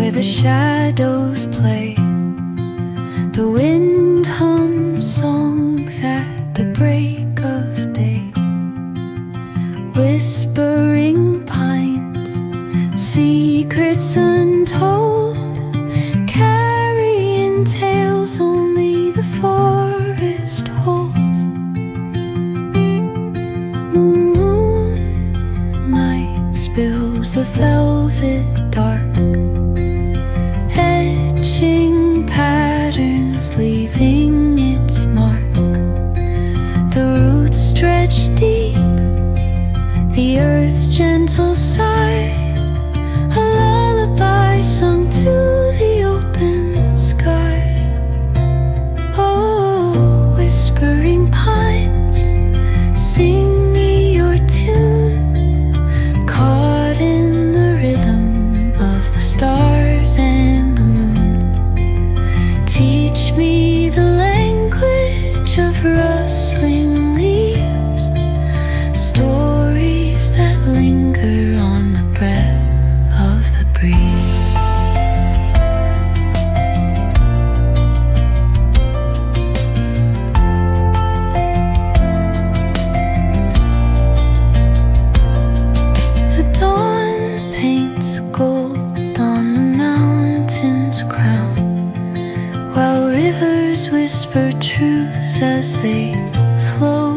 where the shadows play. The wind hums songs at the break of day. Whispering pines, secrets untold, carrying tales only the forest holds. Moonlight spills the velvet dark, etching patterns, leaving its mark. The roots stretch deep, the earth's gentle sigh, a lullaby sung to the open sky. Oh, whispering pines, sing me your tune, caught in the rhythm of the stars and the moon. Teach me the language of rustling leaves, stories that linger on the breath of the breeze. The dawn paints gold on the mountain's crown, while rivers whisper truths as they flow